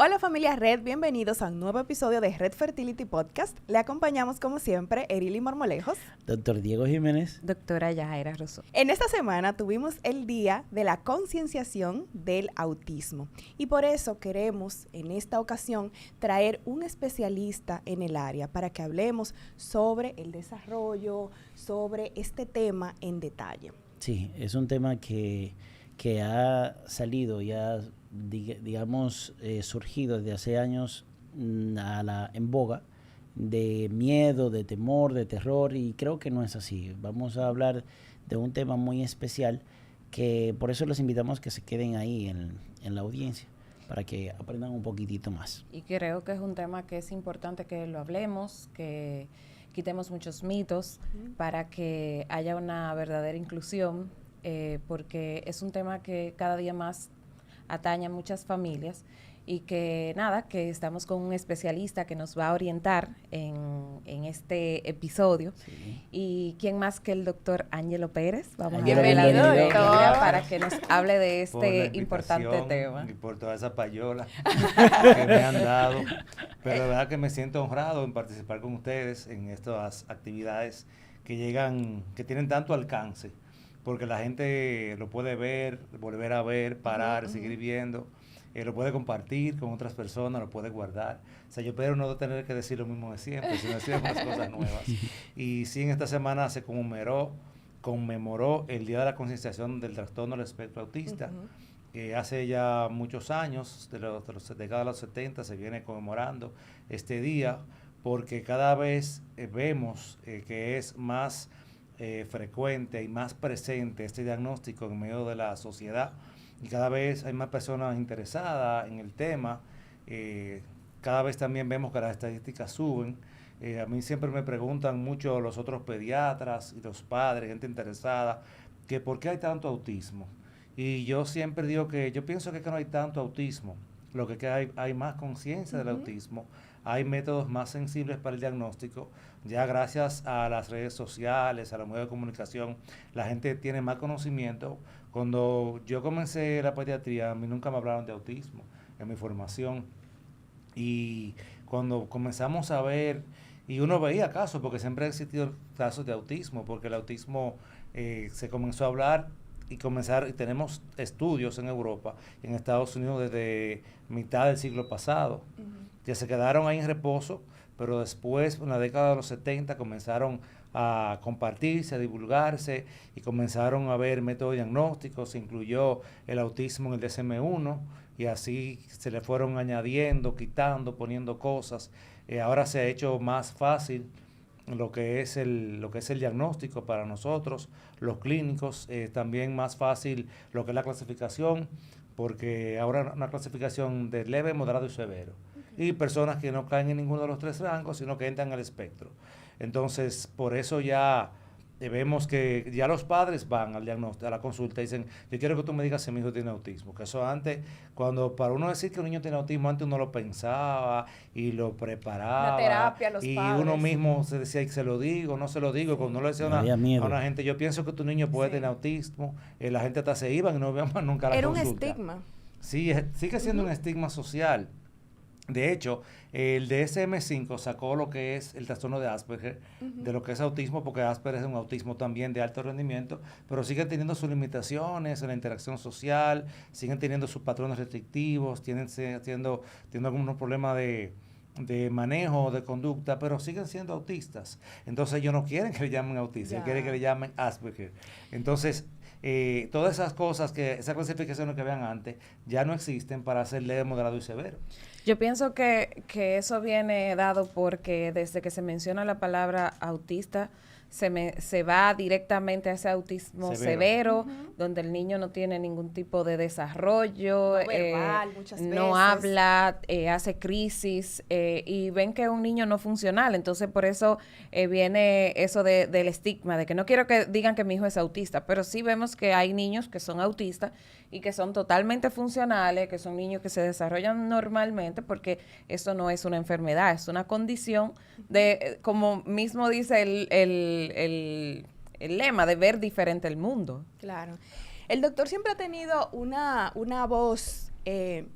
Hola familia Red, bienvenidos a un nuevo episodio de Red Fertility Podcast. Le acompañamos como siempre Erili Marmolejos, Doctor Diego Jiménez, doctora Yajaira Rosso. En esta semana tuvimos el día de la concienciación del autismo y por eso queremos en esta ocasión traer un especialista en el área para que hablemos sobre el desarrollo, sobre este tema en detalle. Sí, es un tema que ha salido y ha, digamos, surgido desde hace años en boga de miedo, de temor, de terror, y creo que no es así. Vamos a hablar de un tema muy especial que por eso les invitamos que se queden ahí en la audiencia para que aprendan un poquitito más. Y creo que es un tema que es importante que lo hablemos, que quitemos muchos mitos para que haya una verdadera inclusión, porque es un tema que cada día más atañe a muchas familias y que que estamos con un especialista que nos va a orientar en este episodio. Sí. Y quién más que el doctor Ángelo Pérez. Vamos Bienvenido, a darle la doctor. bienvenida para que nos hable de Por la este importante tema. y por toda esa payola que me han dado. Pero de verdad que me siento honrado en participar con ustedes en estas actividades que tienen tanto alcance, porque la gente lo puede ver, volver a ver, parar, seguir viendo, lo puede compartir con otras personas, lo puede guardar. O sea, yo espero no tener que decir lo mismo de siempre, sino decir unas cosas nuevas. Y sí, en esta semana se conmemoró el Día de la Concienciación del Trastorno del Espectro Autista. Hace ya muchos años, de la década de los 70, se viene conmemorando este día, porque cada vez vemos que es más frecuente y más presente este diagnóstico en medio de la sociedad, y cada vez hay más personas interesadas en el tema. Cada vez también vemos que las estadísticas suben. A mí siempre me preguntan mucho los otros pediatras y los padres, gente interesada, que por qué hay tanto autismo. Y yo siempre digo que yo pienso que no hay tanto autismo, lo que hay más conciencia del autismo, hay métodos más sensibles para el diagnóstico. Ya gracias a las redes sociales, a los medios de comunicación, la gente tiene más conocimiento. Cuando yo comencé la pediatría, a mí nunca me hablaron de autismo en mi formación. Y cuando comenzamos a ver, y uno veía casos, porque siempre ha existido casos de autismo, porque el autismo se comenzó a hablar y tenemos estudios en Europa y en Estados Unidos desde mitad del siglo pasado, que se quedaron ahí en reposo, pero después, en la década de los 70, comenzaron a compartirse, a divulgarse, y comenzaron a haber métodos diagnósticos. Se incluyó el autismo en el DSM-1, y así se le fueron añadiendo, quitando, poniendo cosas. Ahora se ha hecho más fácil lo que es el diagnóstico para nosotros, los clínicos, también más fácil lo que es la clasificación, porque ahora una clasificación de leve, moderado y severo. Y personas que no caen en ninguno de los tres rangos, sino que entran al espectro. Entonces, por eso ya vemos que ya los padres van al diagnóstico, a la consulta, y dicen, yo quiero que tú me digas si mi hijo tiene autismo. Que eso antes, cuando para uno decir que un niño tiene autismo, antes uno lo pensaba y lo preparaba. La terapia, los y padres. uno mismo se decía, ¿se lo digo, no se lo digo? Sí. Cuando uno le decía a una gente, yo pienso que tu niño puede tener autismo, la gente hasta se iba y no veía más nunca la consulta. Era un estigma. Sí, sigue siendo un estigma social. De hecho, el DSM-5 sacó lo que es el trastorno de Asperger, de lo que es autismo, porque Asperger es un autismo también de alto rendimiento, pero siguen teniendo sus limitaciones en la interacción social, siguen teniendo sus patrones restrictivos, tienen algunos problemas de manejo, de conducta, pero siguen siendo autistas. Entonces ellos no quieren que le llamen autista, quieren que le llamen Asperger. Entonces, todas esas cosas, esas clasificaciones que vean antes, ya no existen para hacer leve, moderado y severo. Yo pienso que eso viene dado porque desde que se menciona la palabra autista, se va directamente a ese autismo severo, donde el niño no tiene ningún tipo de desarrollo, no verbal, muchas veces. No habla, hace crisis, y ven que es un niño no funcional. Entonces, por eso viene eso del estigma, de que no quiero que digan que mi hijo es autista, pero sí vemos que hay niños que son autistas y que son totalmente funcionales, que son niños que se desarrollan normalmente, porque eso no es una enfermedad, es una condición de, como mismo dice el lema, de ver diferente el mundo. Claro. El doctor siempre ha tenido una voz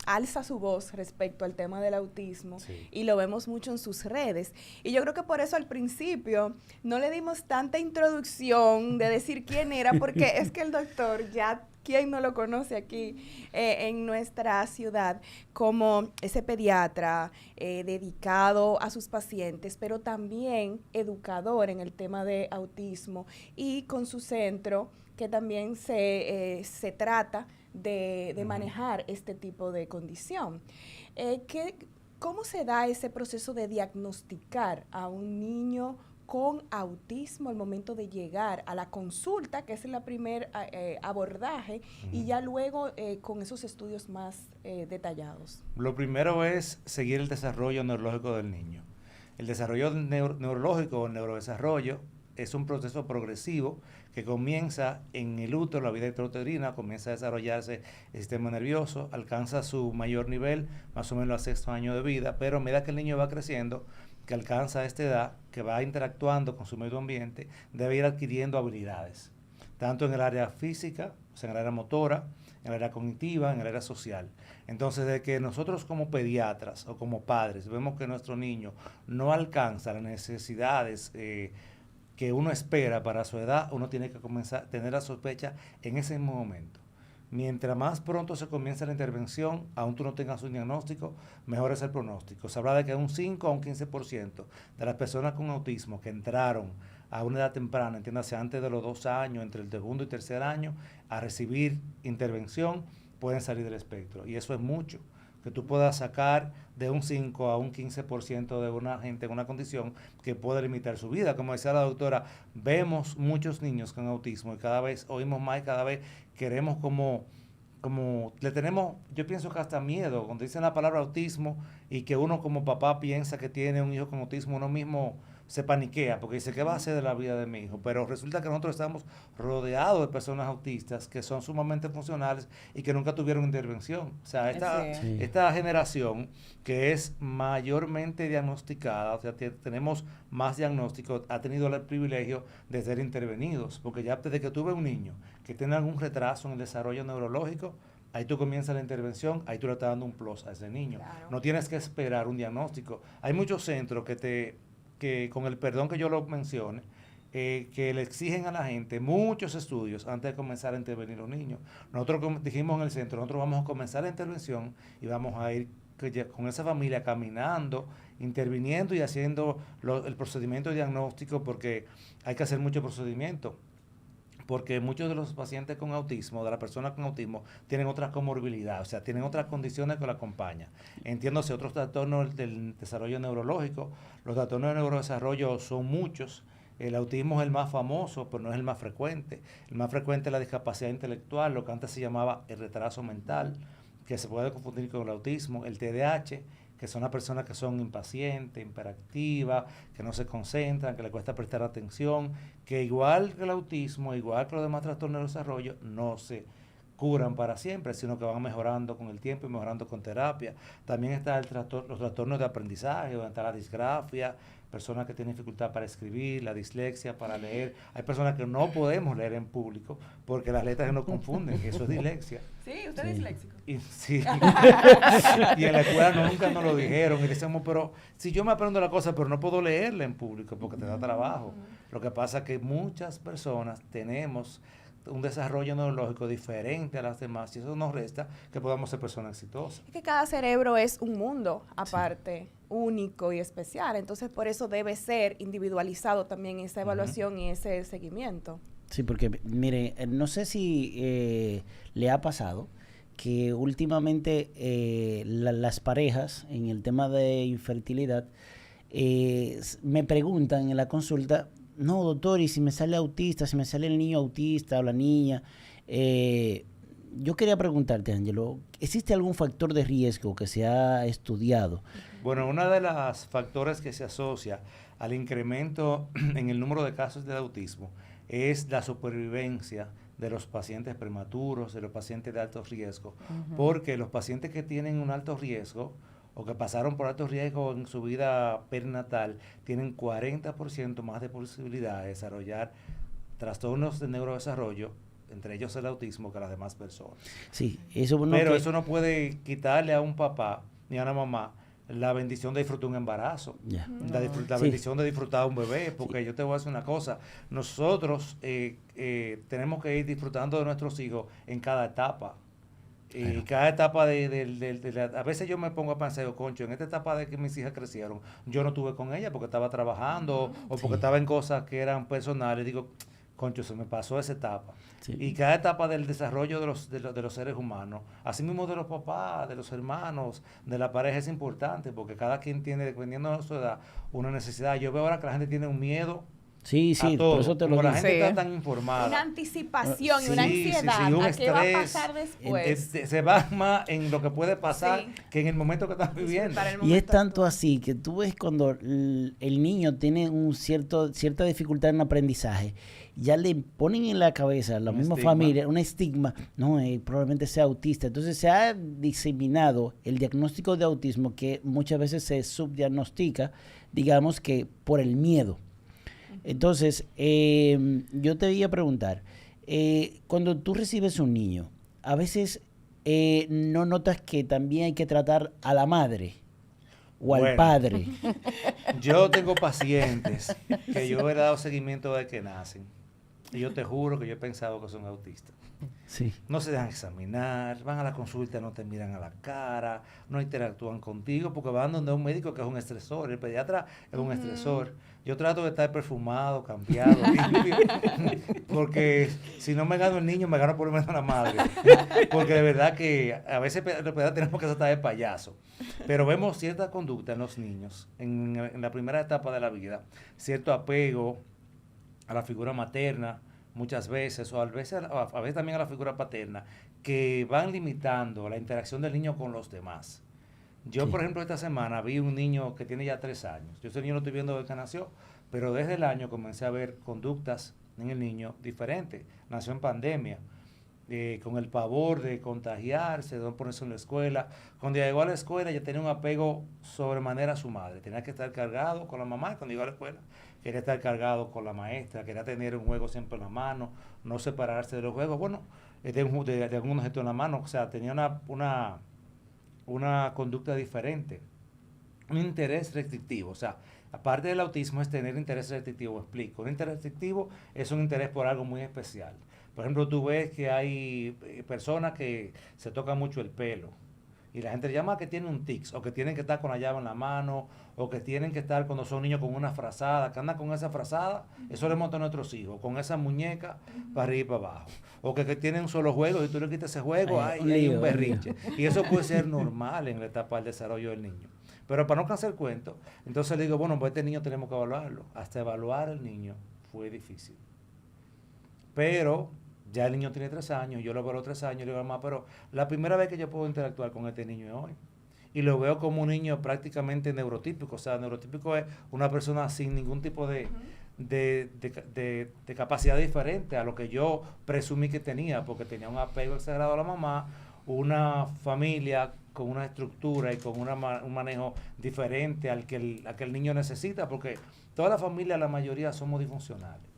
alza su voz respecto al tema del autismo, Sí. y lo vemos mucho en sus redes. Y yo creo que por eso al principio no le dimos tanta introducción de decir quién era, porque es que el doctor ya, ¿quién no lo conoce aquí en nuestra ciudad? Como ese pediatra dedicado a sus pacientes, pero también educador en el tema de autismo, y con su centro que también se trata de manejar este tipo de condición. ¿Cómo se da ese proceso de diagnosticar a un niño con autismo al momento de llegar a la consulta, que es el primer abordaje, y ya luego con esos estudios más detallados? Lo primero es seguir el desarrollo neurológico del niño. El desarrollo neurológico o neurodesarrollo es un proceso progresivo que comienza en el útero, la vida intrauterina, comienza a desarrollarse el sistema nervioso, alcanza su mayor nivel más o menos al 6º año de vida, pero a medida que el niño va creciendo, que alcanza esta edad, que va interactuando con su medio ambiente, debe ir adquiriendo habilidades, tanto en el área física, o sea, en el área motora, en el área cognitiva, en el área social. Entonces, de que nosotros como pediatras o como padres vemos que nuestro niño no alcanza las necesidades que uno espera para su edad, uno tiene que comenzar a tener la sospecha en ese mismo momento. Mientras más pronto se comienza la intervención, aún tú no tengas un diagnóstico, mejor es el pronóstico. Se habla de que un 5 a un 15% de las personas con autismo que entraron a una edad temprana, entiéndase antes de los 2 años, entre el segundo y tercer año, a recibir intervención, pueden salir del espectro. Y eso es mucho, que tú puedas sacar de un 5 a un 15% de una gente en una condición que puede limitar su vida. Como decía la doctora, vemos muchos niños con autismo y cada vez oímos más y cada vez queremos como le tenemos, yo pienso que hasta miedo, cuando dicen la palabra autismo y que uno como papá piensa que tiene un hijo con autismo, uno mismo se paniquea porque dice, ¿qué va a hacer de la vida de mi hijo? Pero resulta que nosotros estamos rodeados de personas autistas que son sumamente funcionales y que nunca tuvieron intervención. O sea, esta generación que es mayormente diagnosticada, o sea, tenemos más diagnósticos, ha tenido el privilegio de ser intervenidos, porque ya desde que tuve un niño que tiene algún retraso en el desarrollo neurológico, ahí tú comienzas la intervención, ahí tú le estás dando un plus a ese niño. Claro. No tienes que esperar un diagnóstico. Hay muchos centros que con el perdón que yo lo mencione, que le exigen a la gente muchos estudios antes de comenzar a intervenir los niños. Nosotros dijimos en el centro, nosotros vamos a comenzar la intervención y vamos a ir con esa familia caminando, interviniendo y haciendo el procedimiento diagnóstico, porque hay que hacer mucho procedimiento. Porque muchos de los pacientes con autismo, de las personas con autismo, tienen otras comorbilidades, o sea, tienen otras condiciones que lo acompañan. Entiéndose, otros trastornos del desarrollo neurológico. Los trastornos de neurodesarrollo son muchos. El autismo es el más famoso, pero no es el más frecuente. El más frecuente es la discapacidad intelectual, lo que antes se llamaba el retraso mental, que se puede confundir con el autismo. El TDAH, que son las personas que son impacientes, hiperactivas, que no se concentran, que les cuesta prestar atención, que igual que el autismo, igual que los demás trastornos de desarrollo, no se curan para siempre, sino que van mejorando con el tiempo y mejorando con terapia. También está los trastornos de aprendizaje, donde está la disgrafia, personas que tienen dificultad para escribir, la dislexia para leer. Hay personas que no podemos leer en público porque las letras nos confunden, eso es dislexia. Sí, usted es disléxico. Y, sí. Y en la escuela nunca nos lo dijeron y decíamos, pero si yo me aprendo la cosa, pero no puedo leerla en público porque te da trabajo. Lo que pasa es que muchas personas tenemos un desarrollo neurológico diferente a las demás y eso nos resta que podamos ser personas exitosas. Es que cada cerebro es un mundo aparte, único y especial, entonces por eso debe ser individualizado también esa evaluación y ese seguimiento. Sí, porque mire, no sé si le ha pasado que últimamente las parejas en el tema de infertilidad me preguntan en la consulta, no doctor, y si me sale autista, si me sale el niño autista o la niña, yo quería preguntarte, Ángelo, ¿existe algún factor de riesgo que se ha estudiado? Bueno, uno de los factores que se asocia al incremento en el número de casos de autismo es la supervivencia de los pacientes prematuros, de los pacientes de alto riesgo, porque los pacientes que tienen un alto riesgo o que pasaron por alto riesgo en su vida perinatal tienen 40% más de posibilidad de desarrollar trastornos de neurodesarrollo entre ellos el autismo, que las demás personas. Sí, eso bueno Pero que, eso no puede quitarle a un papá ni a una mamá la bendición de disfrutar un embarazo, ya. la Sí. bendición de disfrutar un bebé, porque yo te voy a decir una cosa, nosotros tenemos que ir disfrutando de nuestros hijos en cada etapa. Claro. Cada etapa a veces yo me pongo a pensar, yo, concho, en esta etapa de que mis hijas crecieron, yo no estuve con ella porque estaba trabajando o porque Sí. estaba en cosas que eran personales. Digo, concho, se me pasó esa etapa. Sí. Y cada etapa del desarrollo de los seres humanos, así mismo de los papás, de los hermanos, de la pareja, es importante porque cada quien tiene, dependiendo de su edad, una necesidad. Yo veo ahora que la gente tiene un miedo Sí, a todo. por eso te lo Como la digo. gente Sí. está tan informada. Una anticipación y una Sí, sí, ansiedad sí, un a qué va a estrés, pasar después. se va más en lo que puede pasar Sí. que en el momento que estás viviendo. Disfrutar el Y es momento tanto actual. así que tú ves cuando el niño tiene cierta dificultad en aprendizaje, ya le ponen en la cabeza, la Un misma estigma. familia, un estigma, no, probablemente sea autista. Entonces se ha diseminado el diagnóstico de autismo que muchas veces se subdiagnostica, digamos que por el miedo. Entonces, yo te iba a preguntar, cuando tú recibes un niño, a veces no notas que también hay que tratar a la madre o al Bueno. padre. Yo tengo pacientes que yo he dado seguimiento desde que nacen. Y yo te juro que yo he pensado que son autistas. Sí. No se dejan examinar, van a la consulta, no te miran a la cara, no interactúan contigo porque van donde un médico que es un estresor, el pediatra es un estresor. Yo trato de estar perfumado, cambiado, limpio, porque si no me gano el niño, me gano por lo menos la madre. Porque de verdad que a veces los pediatras tenemos que tratar de payaso. Pero vemos cierta conducta en los niños, en la primera etapa de la vida, cierto apego a la figura materna, muchas veces, o a veces también a la figura paterna, que van limitando la interacción del niño con los demás. Yo, Sí. por ejemplo, esta semana vi un niño que tiene ya 3 años. Yo ese niño lo estoy viendo desde que nació, pero desde el año comencé a ver conductas en el niño diferentes. Nació en pandemia, con el pavor de contagiarse, de no ponerse en la escuela. Cuando llegó a la escuela ya tenía un apego sobremanera a su madre. Tenía que estar cargado con la mamá. Cuando llegó a la escuela quería estar cargado con la maestra, quería tener un juego siempre en la mano, no separarse de los juegos. Bueno, de algún objeto en la mano. O sea, tenía una conducta diferente. Un interés restrictivo. O sea, aparte del autismo es tener interés restrictivo. Explico. Un interés restrictivo es un interés por algo muy especial. Por ejemplo, tú ves que hay personas que se tocan mucho el pelo y la gente le llama que tiene un tics o que tienen que estar con la llave en la mano o que tienen que estar cuando son niños con una frazada, que andan con esa frazada, eso le montan a nuestros hijos, con esa muñeca para arriba y para abajo. O que tienen un solo juego y tú le quitas ese juego, Ay, hay lío, un berrinche. Y eso puede ser normal en la etapa del desarrollo del niño. Pero para no cansar el cuento, entonces le digo, bueno, pues este niño tenemos que evaluarlo. Hasta evaluar al niño fue difícil. Pero ya el niño tiene 3 años, yo lo veo a los 3 años, le digo, mamá, pero la primera vez que yo puedo interactuar con este niño es hoy. Y lo veo como un niño prácticamente neurotípico. O sea, neurotípico es una persona sin ningún tipo de capacidad diferente a lo que yo presumí que tenía, porque tenía un apego exagerado a la mamá, una familia con una estructura y con un manejo diferente al que el niño necesita, porque toda la familia, la mayoría, somos disfuncionales.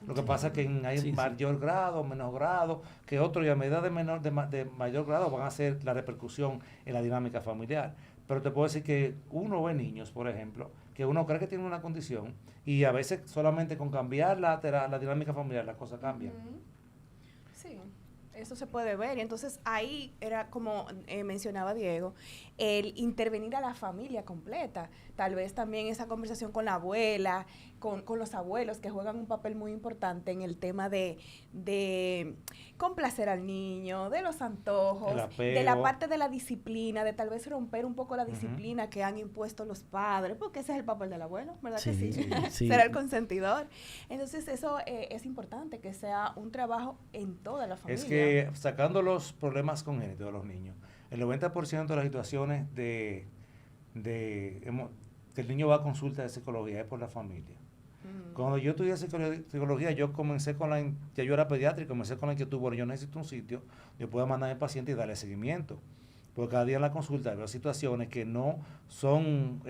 Lo que pasa es que hay mayor grado, menor grado, que otros y a medida de mayor grado van a ser la repercusión en la dinámica familiar. Pero te puedo decir que uno ve niños, por ejemplo, que uno cree que tiene una condición y a veces solamente con cambiar la dinámica familiar las cosas cambian. Sí, eso se puede ver. Y entonces ahí era como mencionaba Diego, el intervenir a la familia completa. Tal vez también esa conversación con la abuela, con los abuelos, que juegan un papel muy importante en el tema de complacer al niño, de los antojos, de la parte de la disciplina, de tal vez romper un poco la disciplina que han impuesto los padres, porque ese es el papel del abuelo, ¿verdad que sí? Sí. Ser el consentidor. Entonces eso es importante, que sea un trabajo en toda la familia. Es que sacando los problemas congénitos de los niños, el 90% de las situaciones que el niño va a consulta de psicología es por la familia. Cuando yo estudié psicología, yo comencé ya yo era pediatra y comencé con la inquietud, bueno, yo necesito un sitio, yo puedo mandar al paciente y darle seguimiento. Porque cada día en la consulta veo situaciones que no son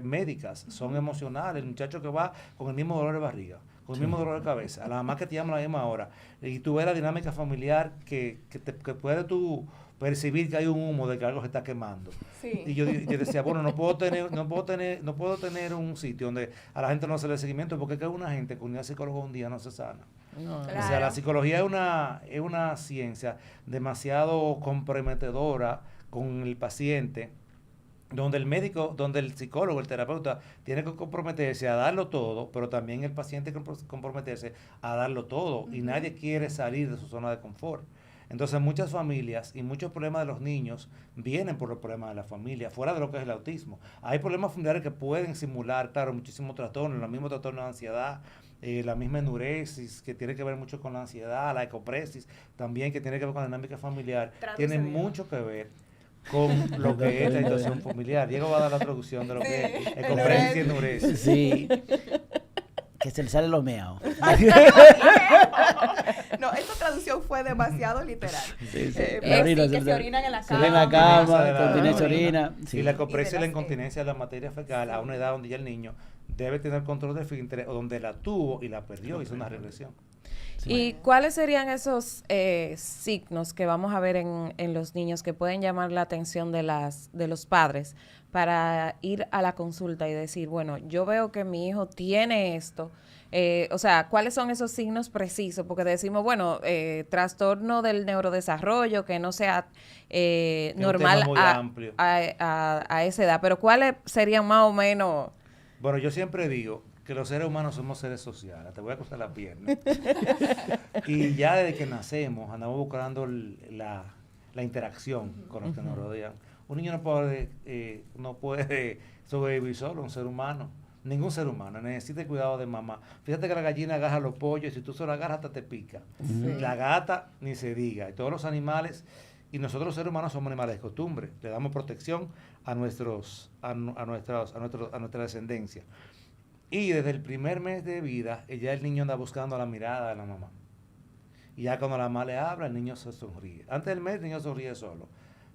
médicas, son emocionales. El muchacho que va con el mismo dolor de barriga, con el mismo dolor de cabeza, a la mamá que te llama a la misma hora, y tú ves la dinámica familiar que puedes tú percibir que hay un humo de que algo se está quemando. Sí. Y yo decía, bueno, no puedo tener un sitio donde a la gente no se le dé seguimiento, porque es que una gente con una psicóloga un día no se sana. No. Claro. O sea, la psicología es una ciencia demasiado comprometedora con el paciente, donde el médico, donde el psicólogo, el terapeuta, tiene que comprometerse a darlo todo, pero también el paciente comprometerse a darlo todo, y nadie quiere salir de su zona de confort. Entonces muchas familias y muchos problemas de los niños vienen por los problemas de la familia, fuera de lo que es el autismo. Hay problemas familiares que pueden simular, claro, muchísimos trastornos, los mismos trastornos de ansiedad, la misma enuresis, que tiene que ver mucho con la ansiedad, la ecopresis, también que tiene que ver con la dinámica familiar, tiene mucho que ver con lo que es la situación familiar. Diego va a dar la traducción de lo que es ecopresis y enuresis. Sí. Que se le sale lo meao. No, esta traducción fue demasiado literal. Sí, sí. Que se orinan en la Se cama. ven en la cama, de la continencia orina. orina. Sí. Y la ecopresis Y es de la las incontinencia de la materia fecal a una edad donde ya el niño debe tener control de esfínteres, o donde la tuvo y la perdió, hizo una regresión. Sí. ¿Y cuáles serían esos signos que vamos a ver en los niños que pueden llamar la atención de los padres para ir a la consulta y decir, bueno, yo veo que mi hijo tiene esto? O sea, ¿cuáles son esos signos precisos? Porque decimos, bueno, trastorno del neurodesarrollo, que no sea normal tema muy amplio. a esa edad, pero ¿cuáles serían más o menos? Bueno, yo siempre digo que los seres humanos somos seres sociales. Te voy a cruzar la pierna. Y ya desde que nacemos andamos buscando la interacción con los que nos rodean. Un niño no puede sobrevivir solo, un ser humano. Ningún ser humano necesita el cuidado de mamá. Fíjate que la gallina agarra los pollos y si tú se lo agarras hasta te pica. Sí. La gata ni se diga. Y todos los animales, y nosotros los seres humanos somos animales de costumbre. Le damos protección a nuestra descendencia. Y desde el primer mes de vida, ya el niño anda buscando la mirada de la mamá. Y ya cuando la mamá le habla, el niño se sonríe. Antes del mes, el niño sonríe solo.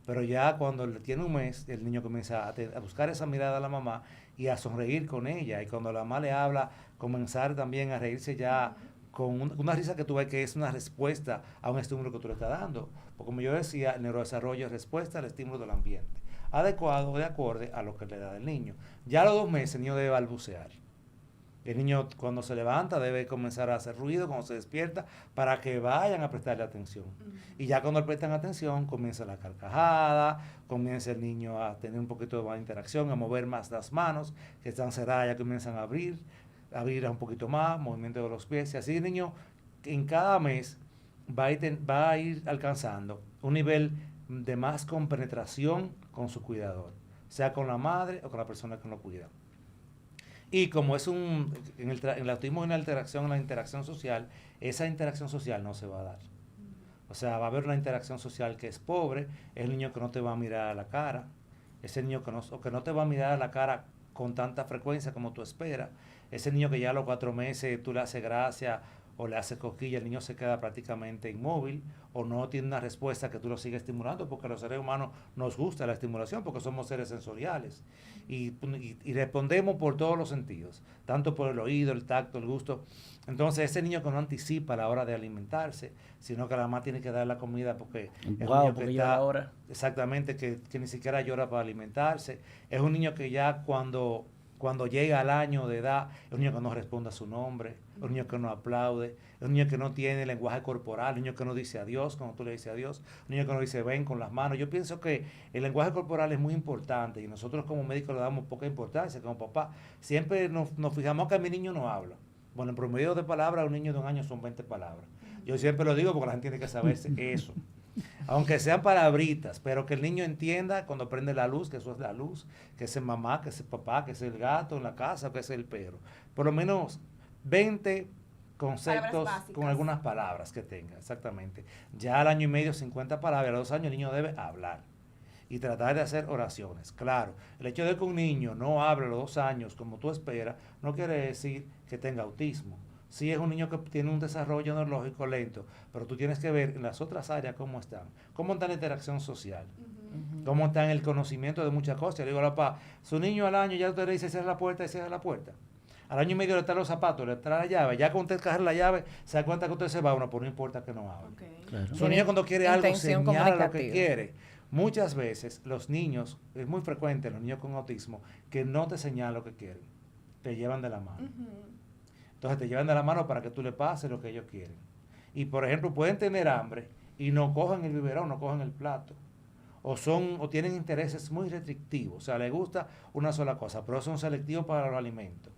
Pero ya cuando tiene un mes, el niño comienza a buscar esa mirada de la mamá y a sonreír con ella. Y cuando la mamá le habla, comenzar también a reírse ya con una risa que tú ves que es una respuesta a un estímulo que tú le estás dando. Porque como yo decía, el neurodesarrollo es respuesta al estímulo del ambiente, adecuado, de acorde a lo que le da el niño. Ya a los 2 meses el niño debe balbucear. El niño cuando se levanta debe comenzar a hacer ruido, cuando se despierta, para que vayan a prestarle atención. Y ya cuando le prestan atención, comienza la carcajada, comienza el niño a tener un poquito de más interacción, a mover más las manos, que están cerradas, ya comienzan a abrir un poquito más, movimiento de los pies. Y así el niño en cada mes va a ir alcanzando un nivel de más compenetración con su cuidador, sea con la madre o con la persona que lo cuida. Y como es en el autismo hay una alteración en la interacción social, esa interacción social no se va a dar. O sea, va a haber una interacción social que es pobre, es el niño que no te va a mirar a la cara, es el niño que no te va a mirar a la cara con tanta frecuencia como tú esperas, es el niño que ya a los 4 meses tú le haces gracia o le haces cosquilla, el niño se queda prácticamente inmóvil o no tiene una respuesta que tú lo sigues estimulando, porque a los seres humanos nos gusta la estimulación porque somos seres sensoriales y respondemos por todos los sentidos, tanto por el oído, el tacto, el gusto. Entonces ese niño que no anticipa a la hora de alimentarse, sino que la mamá tiene que dar la comida porque es un niño que está, ahora. Exactamente, que ni siquiera llora para alimentarse, es un niño que ya cuando llega al año de edad, es un niño que no responde a su nombre, es un niño que no aplaude, es un niño que no tiene lenguaje corporal, un niño que no dice adiós cuando tú le dices adiós, un niño que no dice ven con las manos. Yo pienso que el lenguaje corporal es muy importante y nosotros como médicos le damos poca importancia, como papá. Siempre nos fijamos que mi niño no habla. Bueno, en promedio de palabras, un niño de 1 año son 20 palabras. Yo siempre lo digo porque la gente tiene que saberse eso. Aunque sean palabritas, pero que el niño entienda cuando prende la luz, que eso es la luz, que es el mamá, que es el papá, que es el gato en la casa, que es el perro. Por lo menos 20 conceptos con algunas palabras que tenga, exactamente. Ya al 1 año y medio, 50 palabras, a los 2 años el niño debe hablar y tratar de hacer oraciones. Claro, el hecho de que un niño no hable a los 2 años como tú esperas, no quiere decir que tenga autismo. Sí es un niño que tiene un desarrollo neurológico lento, pero tú tienes que ver en las otras áreas cómo están. Cómo está la interacción social, cómo está en el conocimiento de muchas cosas. Le digo, papá, su niño al año ya usted le dice cierra la puerta y cierra la puerta. Al año y medio le trae los zapatos, le trae la llave. Ya cuando usted cae la llave, se da cuenta que usted se va, uno, pues no importa que no hable. Okay. Claro. Su niño cuando quiere algo, Intención señala lo que comunicativa. quiere. Muchas veces los niños, es muy frecuente los niños con autismo, que no te señalan lo que quieren. Te llevan de la mano. Entonces te llevan de la mano para que tú le pases lo que ellos quieren. Y por ejemplo, pueden tener hambre y no cogen el biberón, no cogen el plato. O tienen intereses muy restrictivos. O sea, les gusta una sola cosa, pero son selectivos para los alimentos.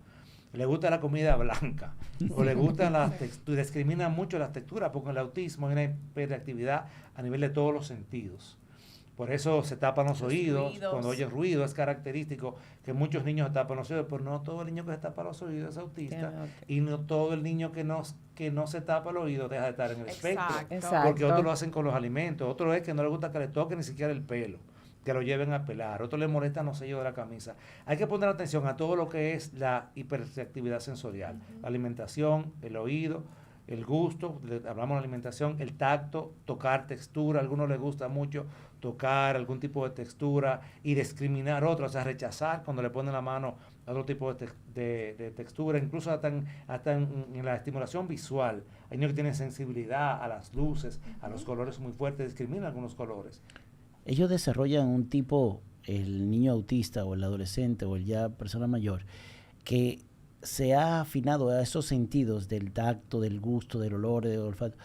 Le gusta la comida blanca, o le gustan las texturas, discriminan mucho las texturas, porque el autismo hay una hiperactividad a nivel de todos los sentidos. Por eso se tapan los oídos, cuando oyen ruido, es característico que muchos niños se tapan los oídos, pero no todo el niño que se tapa los oídos es autista, y no todo el niño que no se tapa el oído deja de estar en el espectro, porque otros lo hacen con los alimentos, otro es que no le gusta que le toquen ni siquiera el pelo, que lo lleven a pelar, otro le molestan los sellos de la camisa. Hay que poner atención a todo lo que es la hiperactividad sensorial, la alimentación, el oído, el gusto, hablamos de alimentación, el tacto, tocar textura, a algunos les gusta mucho tocar algún tipo de textura y discriminar otros, o sea, rechazar cuando le ponen la mano a otro tipo de textura, incluso hasta en la estimulación visual. Hay niños que tienen sensibilidad a las luces, a los colores muy fuertes, discriminan algunos colores. Ellos desarrollan un tipo, el niño autista o el adolescente o el ya persona mayor, que se ha afinado a esos sentidos del tacto, del gusto, del olor, del olfato,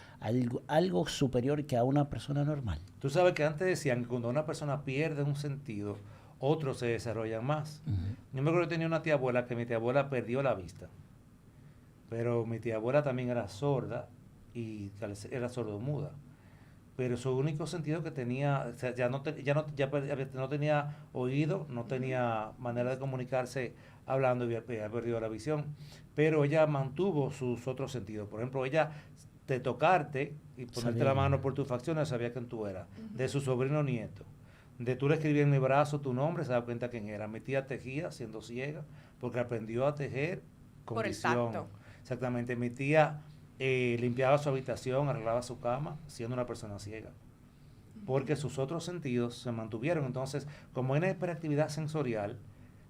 algo superior que a una persona normal. Tú sabes que antes decían que cuando una persona pierde un sentido, otros se desarrollan más. Yo me acuerdo que tenía una tía abuela, que mi tía abuela perdió la vista, pero mi tía abuela también era sorda y era sordomuda. Pero su único sentido que tenía, o sea, ya no tenía oído, no tenía manera de comunicarse hablando y había perdido la visión. Pero ella mantuvo sus otros sentidos. Por ejemplo, ella de tocarte y ponerte la mano por tus facciones, sabía quién tú eras. De su sobrino nieto. De tú le escribías en el brazo tu nombre, se da cuenta quién era. Mi tía tejía siendo ciega, porque aprendió a tejer con por visión. el tacto. Exactamente. Mi tía limpiaba su habitación, arreglaba su cama, siendo una persona ciega, porque sus otros sentidos se mantuvieron. Entonces, como hay una hiperactividad sensorial,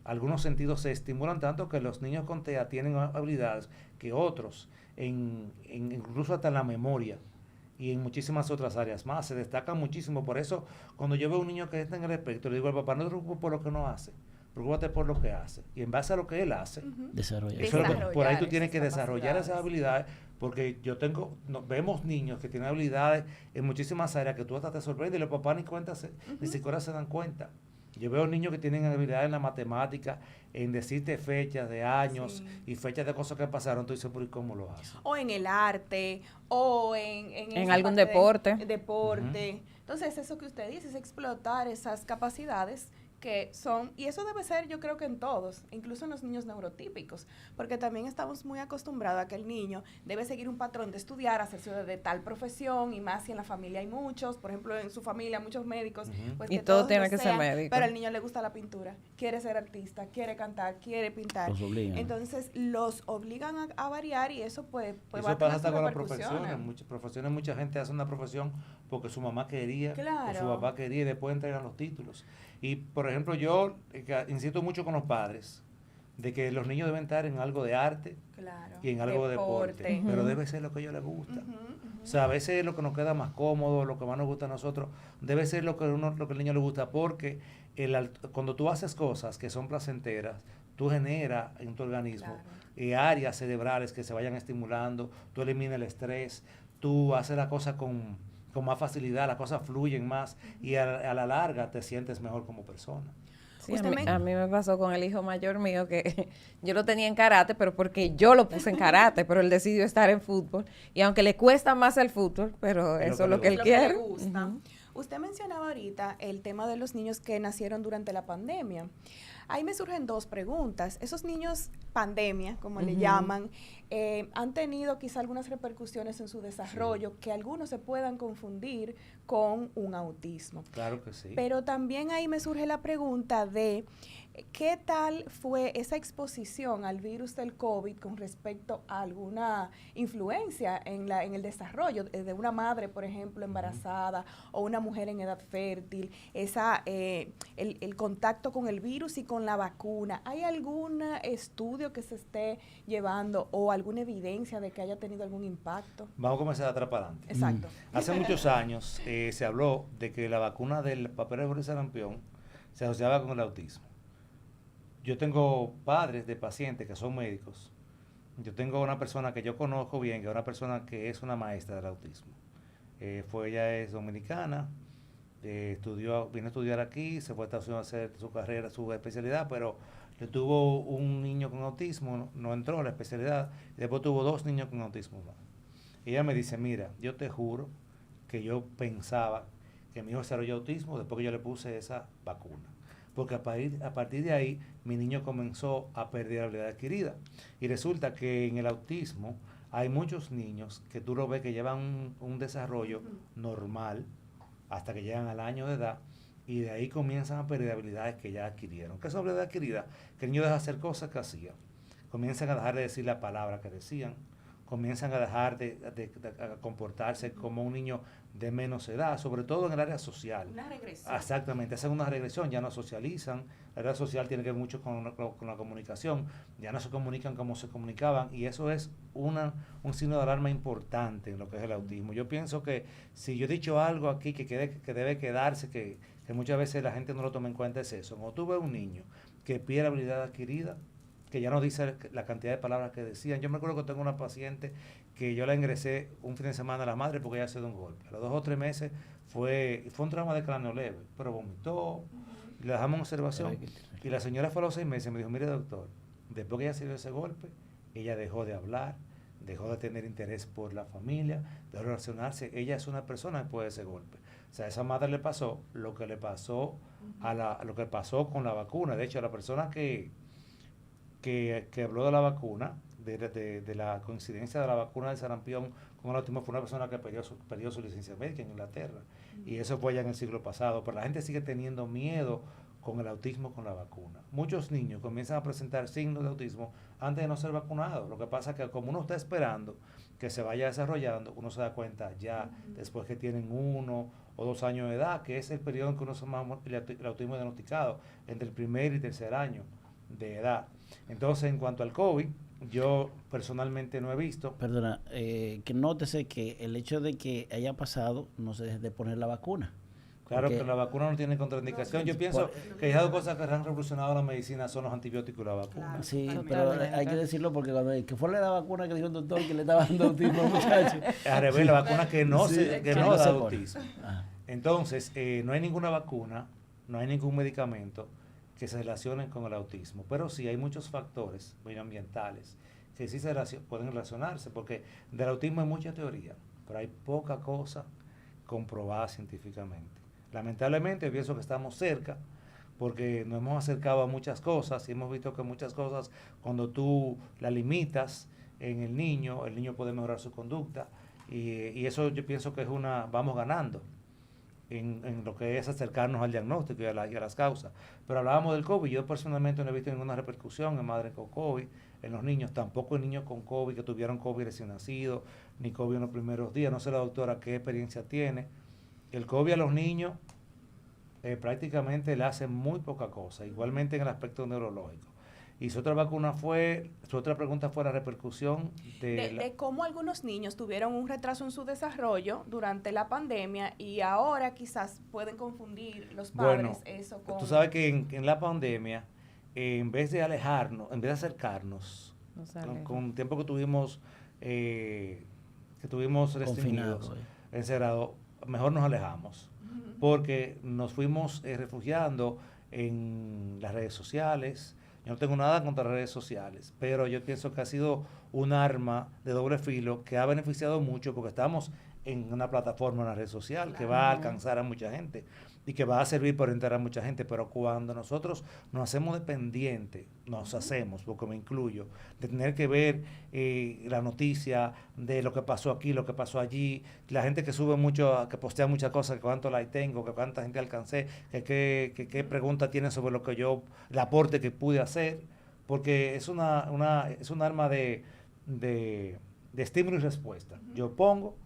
algunos sentidos se estimulan tanto que los niños con TEA tienen habilidades que otros, incluso hasta en la memoria y en muchísimas otras áreas más, se destacan muchísimo. Por eso, cuando yo veo a un niño que está en el espectro, le digo al papá, no te preocupes por lo que no hace, preocúpate por lo que hace. Y en base a lo que él hace, por ahí tú tienes que desarrollar esas habilidades, porque vemos niños que tienen habilidades en muchísimas áreas que tú hasta te sorprendes y los papás ni siquiera se dan cuenta. Yo veo niños que tienen habilidades en la matemática, en decirte fechas de años y fechas de cosas que pasaron, tú dices, ¿por cómo lo hacen? O en el arte, o en algún deporte. Deporte. Entonces, eso que usted dice es explotar esas capacidades que son, y eso debe ser yo creo que en todos, incluso en los niños neurotípicos, porque también estamos muy acostumbrados a que el niño debe seguir un patrón de estudiar, hacerse de tal profesión, y más si en la familia hay muchos, por ejemplo en su familia muchos médicos, pues y que todo todos tiene lo que sean, ser médico. pero al niño le gusta la pintura, quiere ser artista, quiere cantar, quiere pintar, los obligan. Entonces los obligan a variar y eso pues eso va a pasa tener hasta sus con las repercusiones. profesiones, mucha gente hace una profesión porque su mamá quería, o su papá quería, y después entregan los títulos. Y, por ejemplo, yo insisto mucho con los padres de que los niños deben estar en algo de arte y en algo de deporte, pero debe ser lo que a ellos les gusta. O sea, a veces es lo que nos queda más cómodo, lo que más nos gusta a nosotros, debe ser lo que el niño le gusta, porque cuando tú haces cosas que son placenteras, tú generas en tu organismo áreas cerebrales que se vayan estimulando, tú eliminas el estrés, tú haces la cosa con más facilidad, las cosas fluyen más y a la larga te sientes mejor como persona. Sí, a mí me pasó con el hijo mayor mío que yo lo tenía en karate, pero porque yo lo puse en karate, pero él decidió estar en fútbol. Y aunque le cuesta más el fútbol, pero eso es lo que él quiere. Usted mencionaba ahorita el tema de los niños que nacieron durante la pandemia. Ahí me surgen dos preguntas. Esos niños pandemia, como le llaman, han tenido quizá algunas repercusiones en su desarrollo que algunos se puedan confundir con un autismo. Claro que sí. Pero también ahí me surge la pregunta de ¿Qué tal fue esa exposición al virus del COVID con respecto a alguna influencia en el desarrollo de una madre, por ejemplo, embarazada o una mujer en edad fértil? El contacto con el virus y con la vacuna. ¿Hay algún estudio que se esté llevando o alguna evidencia de que haya tenido algún impacto? Vamos a comenzar atrás para adelante. Exacto. Hace muchos años se habló de que la vacuna del papiloma y sarampión se asociaba con el autismo. Yo tengo padres de pacientes que son médicos. Yo tengo una persona que yo conozco bien, que es una persona que es una maestra del autismo. Ella es dominicana, vino a estudiar aquí, se fue a Estados Unidos a hacer su carrera, su especialidad, pero le tuvo un niño con autismo, no entró a la especialidad, y después tuvo 2 niños con autismo más. Y ella me dice, mira, yo te juro que yo pensaba que mi hijo desarrolló autismo después que yo le puse esa vacuna. Porque a partir de ahí mi niño comenzó a perder la habilidad adquirida. Y resulta que en el autismo hay muchos niños que tú lo ves que llevan un desarrollo normal hasta que llegan al año de edad y de ahí comienzan a perder habilidades que ya adquirieron. ¿Qué es habilidad adquirida? Que el niño deja de hacer cosas que hacía. Comienzan a dejar de decir la palabra que decían. Comienzan a dejar de comportarse como un niño de menos edad, sobre todo en el área social. Una regresión. Exactamente, hacen una regresión, ya no socializan. La área social tiene que ver mucho con la comunicación, ya no se comunican como se comunicaban y eso es un signo de alarma importante en lo que es el autismo. Yo pienso que si yo he dicho algo aquí que debe quedarse, que muchas veces la gente no lo toma en cuenta, es eso. Cuando tú ves un niño que pierde habilidad adquirida, que ya no dice la cantidad de palabras que decían. Yo me acuerdo que tengo una paciente que yo la ingresé un fin de semana a la madre porque ella se dio un golpe. A los 2 o 3 meses fue un trauma de cráneo leve, pero vomitó, y la dejamos en observación. Y la señora fue a los 6 meses y me dijo, mire doctor, después que ella se dio ese golpe, ella dejó de hablar, dejó de tener interés por la familia, dejó de relacionarse. Ella es una persona después de ese golpe. O sea, a esa madre le pasó lo que le pasó lo que pasó con la vacuna. De hecho, a la persona que habló de la vacuna, de la coincidencia de la vacuna del sarampión con el autismo, fue una persona que perdió su licencia médica en Inglaterra. Y eso fue ya en el siglo pasado. Pero la gente sigue teniendo miedo con el autismo, con la vacuna. Muchos niños comienzan a presentar signos de autismo antes de no ser vacunados. Lo que pasa es que como uno está esperando que se vaya desarrollando, uno se da cuenta ya después que tienen 1 o 2 años de edad, que es el periodo en que uno se llama el autismo diagnosticado, entre el 1er y 3er año de edad. Entonces, en cuanto al COVID, yo personalmente no he visto. Perdona, que nótese que el hecho de que haya pasado no se deje de poner la vacuna. Claro que la vacuna no tiene contraindicación. Yo pienso que hay 2 cosas que han revolucionado la medicina, son los antibióticos y la vacuna. Claro, Sí, totalmente. pero hay que decirlo porque cuando que fue la vacuna que dijo el doctor que le estaba dando autismo al muchacho. Al revés, la vacuna que no Sí, no da se autismo. Ah. Entonces, no hay ninguna vacuna, no hay ningún medicamento que se relacionen con el autismo, pero sí hay muchos factores medioambientales que sí pueden relacionarse, porque del autismo hay mucha teoría, pero hay poca cosa comprobada científicamente. Lamentablemente, pienso que estamos cerca, porque nos hemos acercado a muchas cosas y hemos visto que muchas cosas, cuando tú las limitas en el niño puede mejorar su conducta, y eso yo pienso que vamos ganando en lo que es acercarnos al diagnóstico y a las causas. Pero hablábamos del COVID, yo personalmente no he visto ninguna repercusión en madres con COVID, en los niños, tampoco en niños con COVID que tuvieron COVID recién nacido, ni COVID en los primeros días. No sé la doctora qué experiencia tiene. El COVID a los niños prácticamente le hace muy poca cosa, igualmente en el aspecto neurológico. Y su otra pregunta fue la repercusión de cómo algunos niños tuvieron un retraso en su desarrollo durante la pandemia y ahora quizás pueden confundir los padres eso con... Tú sabes que en la pandemia, en vez de alejarnos, en vez de acercarnos, con el tiempo que tuvimos restringidos, encerrados, mejor nos alejamos, porque nos fuimos refugiando en las redes sociales. Yo no tengo nada contra las redes sociales, pero yo pienso que ha sido un arma de doble filo que ha beneficiado mucho porque estamos en una plataforma, una red social que va a alcanzar a mucha gente. y que va a servir para orientar a mucha gente, pero cuando nosotros nos hacemos dependientes, porque me incluyo, de tener que ver la noticia de lo que pasó aquí, lo que pasó allí, la gente que sube mucho, que postea muchas cosas, que cuánto like tengo, que cuánta gente alcancé, que qué pregunta tienen sobre lo que yo, el aporte que pude hacer, porque es un arma de estímulo y respuesta. Yo pongo,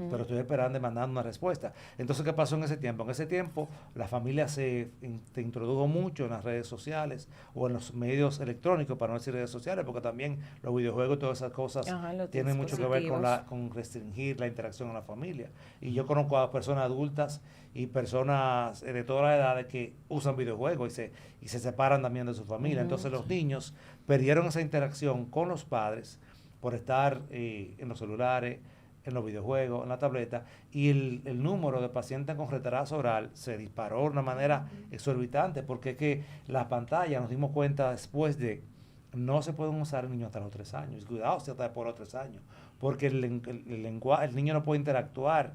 pero estoy esperando y mandando una respuesta. Entonces, ¿qué pasó en ese tiempo? En ese tiempo, la familia se introdujo mucho en las redes sociales o en los medios electrónicos, para no decir redes sociales, porque también los videojuegos y todas esas cosas tienen mucho que ver con restringir la interacción en la familia. Y yo conozco a personas adultas y personas de todas las edades que usan videojuegos y se separan también de su familia. Entonces, los niños perdieron esa interacción con los padres por estar en los celulares, en los videojuegos, en la tableta, y el número de pacientes con retraso oral se disparó de una manera exorbitante, porque es que la pantalla, nos dimos cuenta después no se pueden usar niños hasta los 3 años, y cuidado si hasta después de los 3 años, porque el niño no puede interactuar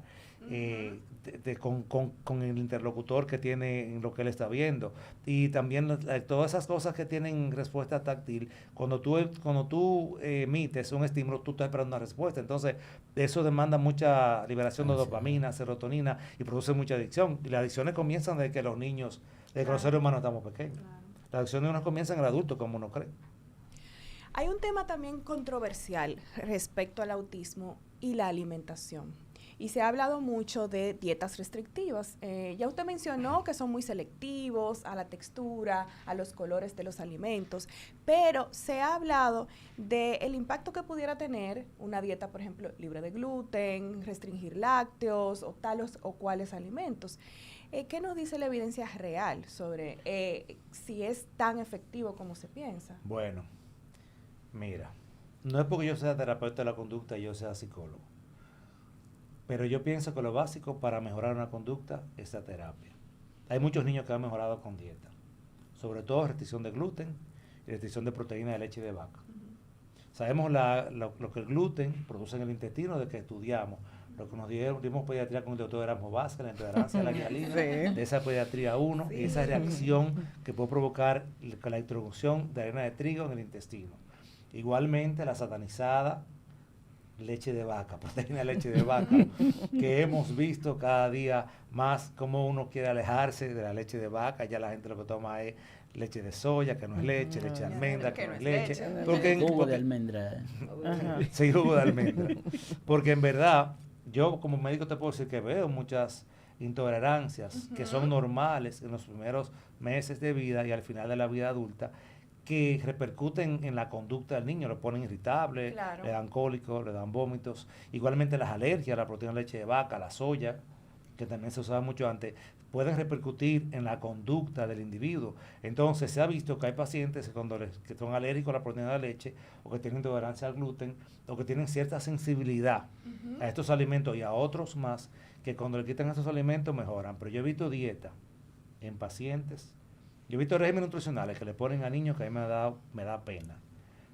con el interlocutor que tiene en lo que él está viendo, y también todas esas cosas que tienen respuesta táctil, cuando tú emites un estímulo, tú estás esperando una respuesta. Entonces eso demanda mucha liberación de dopamina, serotonina, y produce mucha adicción, y las adicciones comienzan desde que los niños, desde que los seres humanos estamos pequeños. Las adicciones no comienzan en el adulto, como uno cree. Hay un tema también controversial respecto al autismo y la alimentación. Y se ha hablado mucho de dietas restrictivas. Ya usted mencionó que son muy selectivos a la textura, a los colores de los alimentos, pero se ha hablado del impacto que pudiera tener una dieta, por ejemplo, libre de gluten, restringir lácteos o tales o cuales alimentos. ¿Qué nos dice la evidencia real sobre si es tan efectivo como se piensa? Bueno, mira, no es porque yo sea terapeuta de la conducta y yo sea psicólogo, pero yo pienso que lo básico para mejorar una conducta es la terapia. Hay muchos niños que han mejorado con dieta, sobre todo restricción de gluten y restricción de proteína de leche de vaca. Sabemos lo que el gluten produce en el intestino, de que estudiamos, lo que nos dimos pediatría con el doctor Erasmo Vázquez, la intolerancia a la gliadina, de esa pediatría 1, y esa reacción que puede provocar la introducción de harina de trigo en el intestino. Igualmente la satanizada leche de vaca, proteína de leche de vaca, que hemos visto cada día más cómo uno quiere alejarse de la leche de vaca. Ya la gente lo que toma es leche de soya, que no es leche, leche de almendra, que no es leche. Jugo de almendra. Sí, jugo de almendra. Porque en verdad, yo como médico te puedo decir que veo muchas intolerancias que son normales en los primeros meses de vida y al final de la vida adulta, que repercuten en la conducta del niño, lo ponen irritable, le dan cólicos, le dan vómitos. Igualmente las alergias a la proteína de leche de vaca, la soya, que también se usaba mucho antes, pueden repercutir en la conducta del individuo. Entonces se ha visto que hay pacientes que son alérgicos a la proteína de leche, o que tienen intolerancia al gluten, o que tienen cierta sensibilidad a estos alimentos y a otros más, que cuando le quitan esos alimentos mejoran. Pero yo he visto dieta en pacientes. Yo he visto regímenes nutricionales que le ponen a niños que a mí me da pena.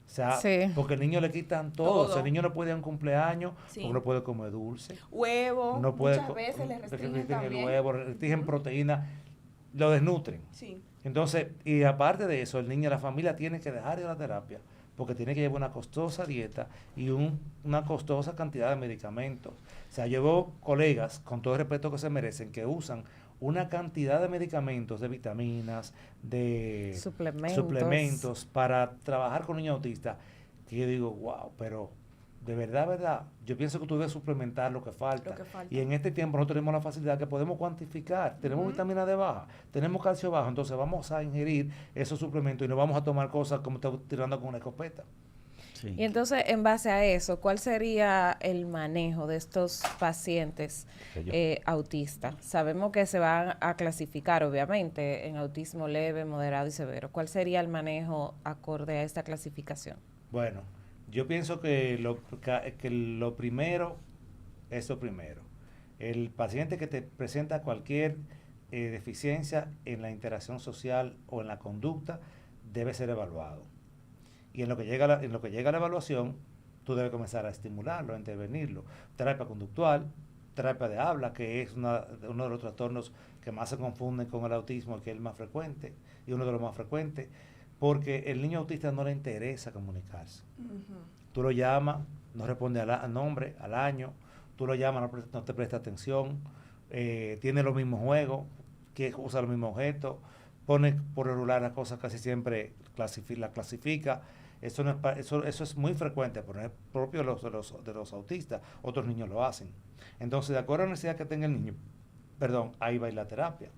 O sea, porque al niño le quitan todo. O sea, el niño no puede ir a un cumpleaños, porque no puede comer dulce. Huevo, no puede muchas veces le restringen también. El huevo, restringen proteína, lo desnutren. Sí. Entonces, y aparte de eso, el niño, la familia tiene que dejar de la terapia, porque tiene que llevar una costosa dieta y una costosa cantidad de medicamentos. O sea, yo veo colegas, con todo el respeto que se merecen, que usan una cantidad de medicamentos, de vitaminas, de suplementos para trabajar con niños autistas, que yo digo, wow, pero de verdad, yo pienso que tú debes suplementar lo que falta. Y en este tiempo nosotros tenemos la facilidad que podemos cuantificar. Tenemos vitamina D baja, tenemos calcio bajo, entonces vamos a ingerir esos suplementos y no vamos a tomar cosas como estar tirando con una escopeta. Sí. Y entonces, en base a eso, ¿cuál sería el manejo de estos pacientes autistas? Sabemos que se van a clasificar, obviamente, en autismo leve, moderado y severo. ¿Cuál sería el manejo acorde a esta clasificación? Bueno, yo pienso que lo primero es lo primero. El paciente que te presenta cualquier deficiencia en la interacción social o en la conducta debe ser evaluado. Y en lo que llega a la evaluación, tú debes comenzar a estimularlo, a intervenirlo. Terapia conductual, terapia de habla, que es uno de los trastornos que más se confunden con el autismo, que es el más frecuente y uno de los más frecuentes, porque el niño autista no le interesa comunicarse. Tú lo llamas, no responde al nombre, al año, tú lo llamas, no te presta atención, tiene los mismos juegos, que usa los mismos objetos, pone por regular las cosas casi siempre, la clasifica. Eso es muy frecuente, por ejemplo, propio de los autistas, otros niños lo hacen. Entonces, de acuerdo a la necesidad que tenga el niño, ahí va a ir la terapia.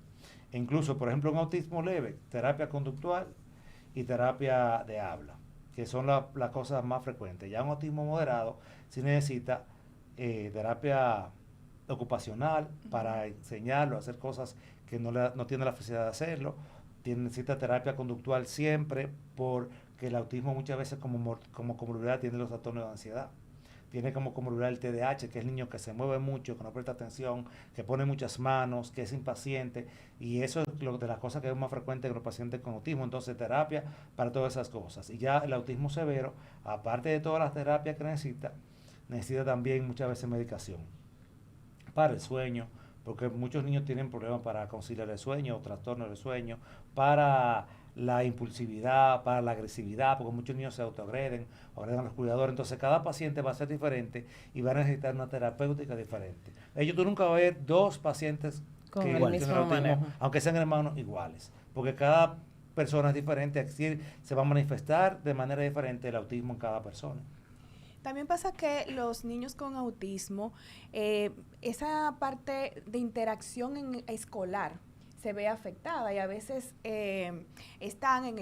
E incluso, por ejemplo, un autismo leve, terapia conductual y terapia de habla, que son las cosas más frecuentes. Ya un autismo moderado sí necesita terapia ocupacional para enseñarlo a hacer cosas que no tiene la facilidad de hacerlo. Necesita terapia conductual siempre, porque el autismo muchas veces como comorbilidad tiene los trastornos de ansiedad. Tiene como comorbilidad el TDAH, que es el niño que se mueve mucho, que no presta atención, que pone muchas manos, que es impaciente, y eso es de las cosas que es más frecuente en los pacientes con autismo. Entonces, terapia para todas esas cosas. Y ya el autismo severo, aparte de todas las terapias que necesita también muchas veces medicación para el sueño, porque muchos niños tienen problemas para conciliar el sueño o trastornos del sueño, para la impulsividad, para la agresividad, porque muchos niños se autoagreden o agreden a los cuidadores. Entonces, cada paciente va a ser diferente y va a necesitar una terapéutica diferente. Tú nunca vas a ver dos pacientes con que el tienen mismo autismo, manejo, aunque sean hermanos iguales, porque cada persona es diferente, así se va a manifestar de manera diferente el autismo en cada persona. También pasa que los niños con autismo, esa parte de interacción escolar se ve afectada y a veces están en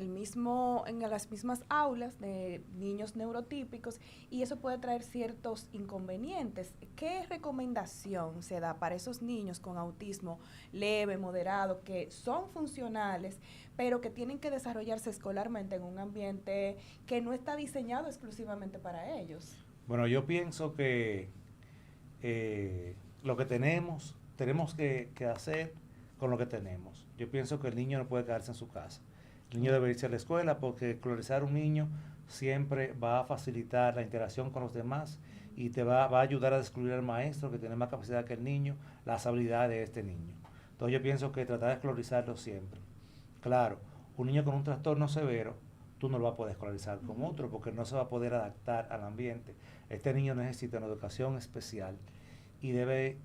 las mismas aulas de niños neurotípicos y eso puede traer ciertos inconvenientes. ¿Qué recomendación se da para esos niños con autismo leve, moderado, que son funcionales, pero que tienen que desarrollarse escolarmente en un ambiente que no está diseñado exclusivamente para ellos? Bueno, yo pienso que lo que tenemos que hacer con lo que tenemos. Yo pienso que el niño no puede quedarse en su casa. El niño debe irse a la escuela, porque escolarizar a un niño siempre va a facilitar la interacción con los demás y te va a ayudar a descubrir al maestro, que tiene más capacidad que el niño, las habilidades de este niño. Entonces yo pienso que tratar de escolarizarlo siempre. Claro, un niño con un trastorno severo, tú no lo vas a poder escolarizar como otro, porque no se va a poder adaptar al ambiente. Este niño necesita una educación especial y debe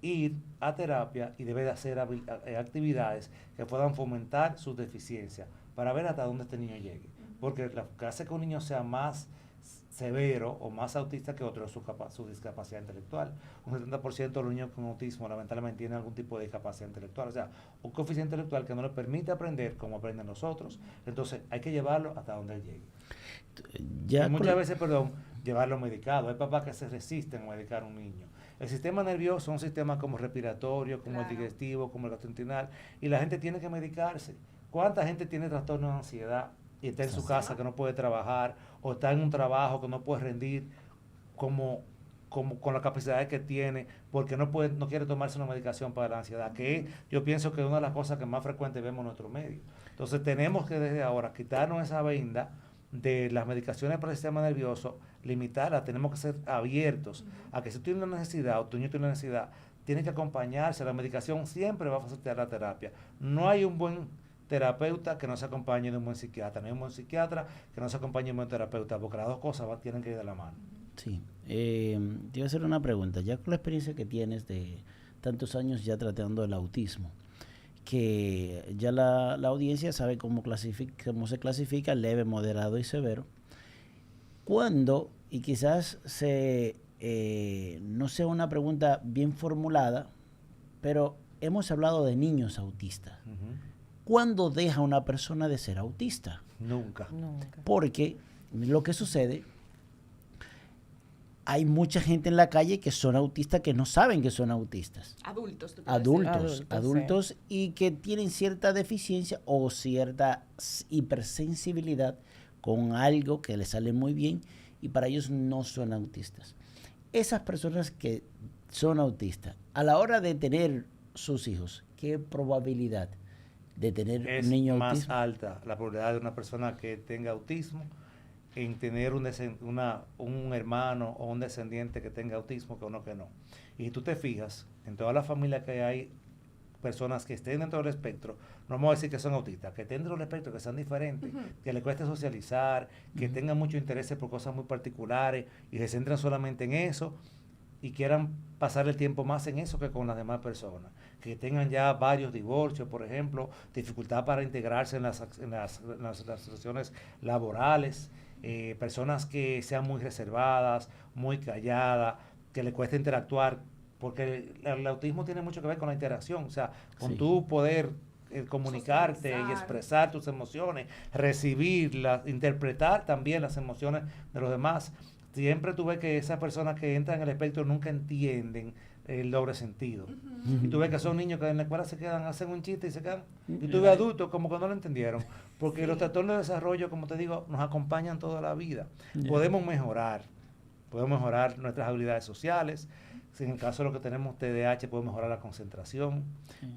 ir a terapia y debe de hacer actividades que puedan fomentar sus deficiencias para ver hasta dónde este niño llegue. Porque lo que hace que un niño sea más severo o más autista que otro es su discapacidad intelectual. Un 70% de los niños con autismo lamentablemente tienen algún tipo de discapacidad intelectual, o sea, un coeficiente intelectual que no le permite aprender como aprenden los otros. Entonces hay que llevarlo hasta donde él llegue. Y muchas veces, llevarlo medicado. Hay papás que se resisten a medicar a un niño. El sistema nervioso es un sistema como respiratorio, como el digestivo, como el gastrointestinal, y la gente tiene que medicarse. ¿Cuánta gente tiene trastorno de ansiedad y está en su casa que no puede trabajar, o está en un trabajo que no puede rendir como con las capacidades que tiene, porque no quiere tomarse una medicación para la ansiedad, que yo pienso que es una de las cosas que más frecuente vemos en nuestro medio? Entonces tenemos que desde ahora quitarnos esa venda de las medicaciones para el sistema nervioso, limitarlas. Tenemos que ser abiertos a que si tú tienes una necesidad o tu niño tiene una necesidad, tiene que acompañarse. La medicación siempre va a facilitar la terapia. No hay un buen terapeuta que no se acompañe de un buen psiquiatra, no hay un buen psiquiatra que no se acompañe de un buen terapeuta, porque las dos cosas tienen que ir de la mano. Sí, te iba a hacer una pregunta, ya con la experiencia que tienes de tantos años ya tratando el autismo, que ya la audiencia sabe cómo se clasifica leve, moderado y severo. ¿Cuándo, y quizás no sea una pregunta bien formulada, pero hemos hablado de niños autistas? ¿Cuándo deja una persona de ser autista? Nunca. Porque lo que sucede, hay mucha gente en la calle que son autistas que no saben que son autistas. Adultos, sí. Y que tienen cierta deficiencia o cierta hipersensibilidad con algo que les sale muy bien y para ellos no son autistas. Esas personas que son autistas, a la hora de tener sus hijos, ¿qué probabilidad de tener un niño autismo? Es más alta la probabilidad de una persona que tenga autismo en tener un hermano o un descendiente que tenga autismo que uno que no. Y tú te fijas, en toda la familia que hay personas que estén dentro del espectro, no vamos a decir que son autistas, que estén dentro del espectro, que sean diferentes, que les cueste socializar, que tengan mucho interés por cosas muy particulares y se centran solamente en eso y quieran pasar el tiempo más en eso que con las demás personas, que tengan ya varios divorcios, por ejemplo, dificultad para integrarse en las situaciones laborales, personas que sean muy reservadas, muy calladas, que les cueste interactuar, porque el autismo tiene mucho que ver con la interacción, o sea, con tu poder comunicarte y expresar tus emociones, recibirlas, interpretar también las emociones de los demás. Siempre tú ves que esas personas que entran en el espectro nunca entienden el doble sentido. Y tú ves que son niños que en la escuela se quedan, hacen un chiste y se quedan. Y tú ves adultos como que no lo entendieron. Porque los trastornos de desarrollo, como te digo, nos acompañan toda la vida. Podemos mejorar nuestras habilidades sociales. Si en el caso de lo que tenemos TDAH, podemos mejorar la concentración,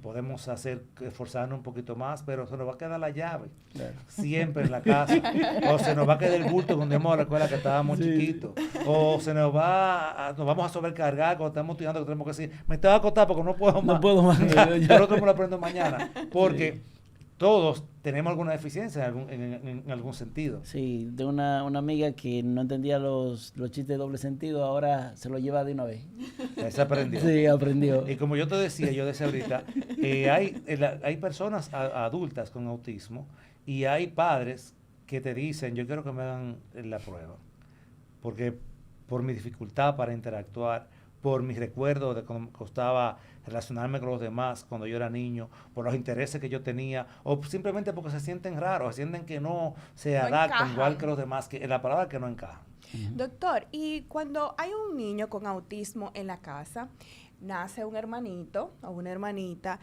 podemos esforzarnos un poquito más, pero se nos va a quedar la llave siempre en la casa, o se nos va a quedar el bulto cuando íbamos a la escuela que estábamos chiquitos, o nos vamos a sobrecargar cuando estamos estudiando que tenemos que decir, me tengo que acostar porque no puedo más. No puedo más. Yo lo lo aprendo mañana, porque todos tenemos alguna deficiencia en algún sentido. Sí, de una amiga que no entendía los chistes de doble sentido, ahora se lo lleva de una vez. Se aprendió. Sí, aprendió. Y como yo decía ahorita, hay personas adultas con autismo y hay padres que te dicen, yo quiero que me hagan la prueba, porque por mi dificultad para interactuar, por mis recuerdos de cómo me costaba relacionarme con los demás cuando yo era niño, por los intereses que yo tenía, o simplemente porque se sienten raros, se sienten que no se adaptan igual que los demás, que la palabra que no encaja. Doctor, y cuando hay un niño con autismo en la casa, nace un hermanito o una hermanita,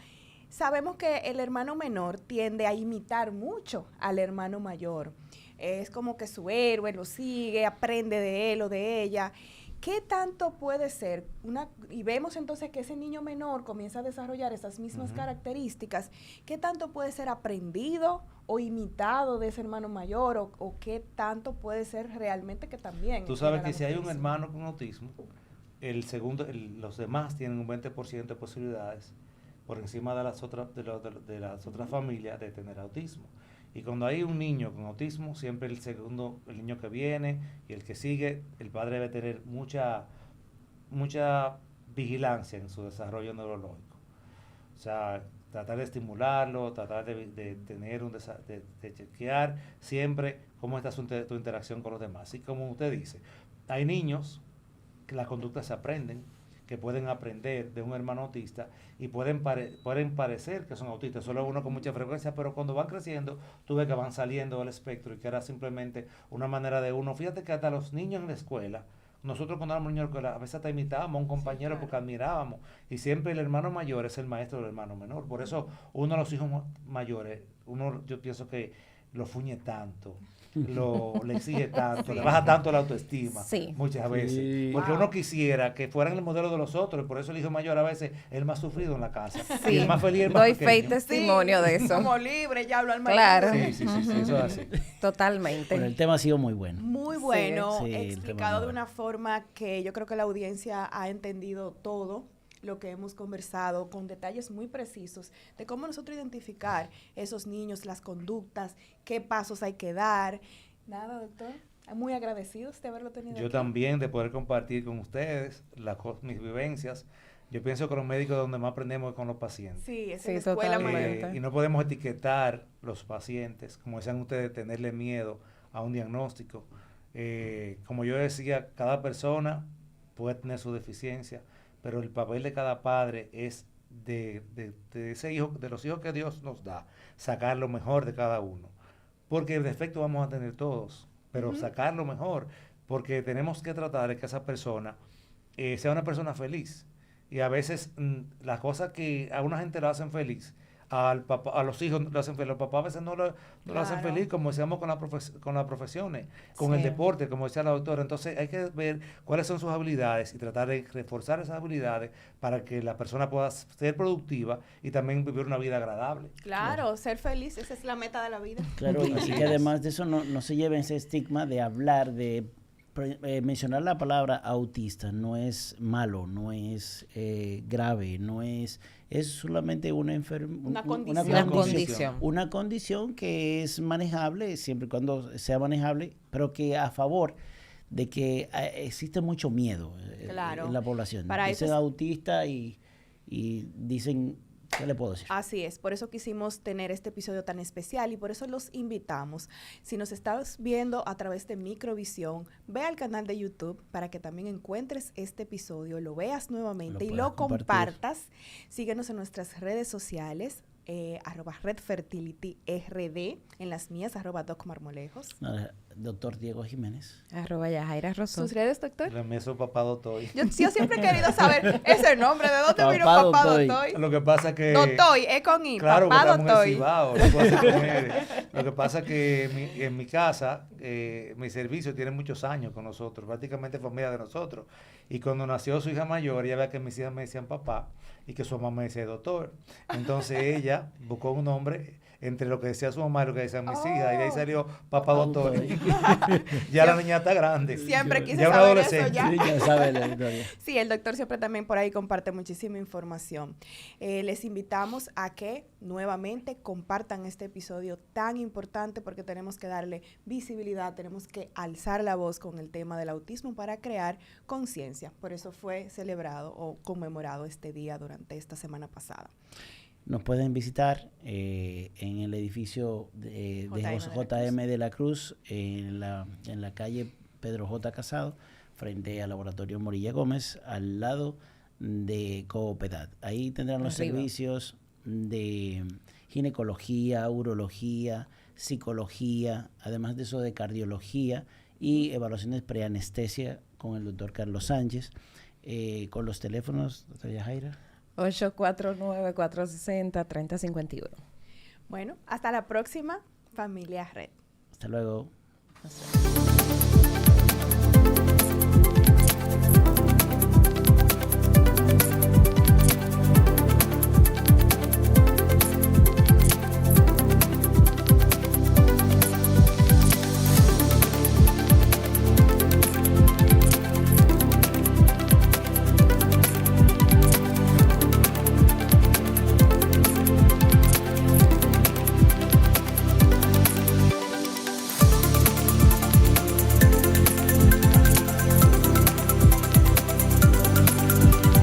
sabemos que el hermano menor tiende a imitar mucho al hermano mayor. Es como que su héroe lo sigue, aprende de él o de ella. ¿Qué tanto puede ser? Y vemos entonces que ese niño menor comienza a desarrollar esas mismas características. ¿Qué tanto puede ser aprendido o imitado de ese hermano mayor? ¿O qué tanto puede ser realmente que también? Tú sabes que si hay un hermano con autismo, los demás tienen un 20% de posibilidades por encima de las otras familias de tener autismo. Y cuando hay un niño con autismo, siempre el niño que viene y el que sigue, el padre debe tener mucha vigilancia en su desarrollo neurológico. O sea, tratar de estimularlo, tratar de chequear siempre cómo está tu interacción con los demás. Y como usted dice, hay niños que las conductas se aprenden, que pueden aprender de un hermano autista y pueden parecer que son autistas, solo uno con mucha frecuencia, pero cuando van creciendo, tú ves que van saliendo del espectro y que era simplemente una manera de uno. Fíjate que hasta los niños en la escuela, nosotros cuando éramos niños en la escuela, a veces hasta imitábamos a un compañero porque admirábamos, y siempre el hermano mayor es el maestro del hermano menor. Por eso uno de los hijos mayores, yo pienso que lo fuñe tanto, le exige tanto, le baja tanto la autoestima muchas veces, porque uno quisiera que fueran el modelo de los otros, y por eso el hijo mayor a veces es el más sufrido en la casa, y el más feliz, el más Doy pequeño. fe y testimonio de eso. Como libre, ya hablo al marido. Claro. Sí, eso es así. Totalmente. Bueno, el tema ha sido muy bueno. Muy bueno, Sí, explicado de una forma que yo creo que la audiencia ha entendido todo lo que hemos conversado, con detalles muy precisos de cómo nosotros identificar esos niños, las conductas, qué pasos hay que dar. Nada, doctor, muy agradecidos de haberlo tenido Yo aquí. también de poder compartir con ustedes mis vivencias. Yo pienso que los médicos donde más aprendemos es con los pacientes. Sí, es Sí, la escuela totalmente. mayor. Y no podemos etiquetar los pacientes, como decían ustedes, tenerle miedo a un diagnóstico. Como yo decía, cada persona puede tener su deficiencia, pero el papel de cada padre es de ese hijo, de los hijos que Dios nos da, sacar lo mejor de cada uno. Porque el defecto vamos a tener todos, pero sacar lo mejor, porque tenemos que tratar de que esa persona sea una persona feliz. Y a veces las cosas que a una gente la hacen feliz, al papá, a los hijos lo hacen feliz. Los papás a veces no lo hacen Claro. feliz, como decíamos con con las profesiones, con el Sí. deporte, como decía la doctora. Entonces hay que ver cuáles son sus habilidades y tratar de reforzar esas habilidades para que la persona pueda ser productiva y también vivir una vida agradable. Claro, ser feliz, esa es la meta de la vida. Claro, y Así que es. además de eso no se lleven ese estigma de hablar, de mencionar la palabra autista. No es malo, no es grave, es solamente una Una condición. Una condición. una condición que es manejable, siempre y cuando sea manejable, pero que a favor de que existe mucho miedo Claro. en la población. Para Dicen eso es- autista y dicen, ¿qué le puedo decir? Así es, por eso quisimos tener este episodio tan especial y por eso los invitamos. Si nos estás viendo a través de Microvisión, ve al canal de YouTube para que también encuentres este episodio, lo veas nuevamente y puedas lo compartir. compartas. Síguenos en nuestras redes sociales, @RedFertilityRD, en las mías, @DocMarmolejos. Doctor Diego Jiménez. @Yajaira Rosón. ¿Sus redes, doctor? La mía es papá Dotoy. Yo siempre he querido saber ese nombre, ¿de dónde vino Papá Papá Dotoy. Dotoy? Lo que pasa es que... Dotoy, es con I, Claro, Papá porque estamos en el Dotoy. Cibao, no puedo hacer con él. Lo que pasa es que en mi casa, mi servicio tiene muchos años con nosotros, prácticamente familia de nosotros. Y cuando nació su hija mayor, ella veía que mis hijas me decían papá y que su mamá me decía doctor. Entonces ella buscó un nombre entre lo que decía su mamá y lo que decían mis hijas, y de ahí salió papá doctor. Ya la niña está grande. Siempre quise ya una saber eso adolescente. ya. Sí, ya sabe la historia. Sí, el doctor siempre también por ahí comparte muchísima información. Les invitamos a que nuevamente compartan este episodio tan importante porque tenemos que darle visibilidad, tenemos que alzar la voz con el tema del autismo para crear conciencia. Por eso fue celebrado o conmemorado este día durante esta semana pasada. Nos pueden visitar en el edificio de JM de la Cruz, en la calle Pedro J. Casado, frente al Laboratorio Morilla Gómez, al lado de Coopedad. Ahí tendrán los Arriba. servicios de ginecología, urología, psicología, además de eso de cardiología y evaluaciones preanestesia con el doctor Carlos Sánchez. Con los teléfonos, doctora Yajaira. 849-460-3051. Bueno, hasta la próxima, Familia Red. Hasta luego. Hasta luego.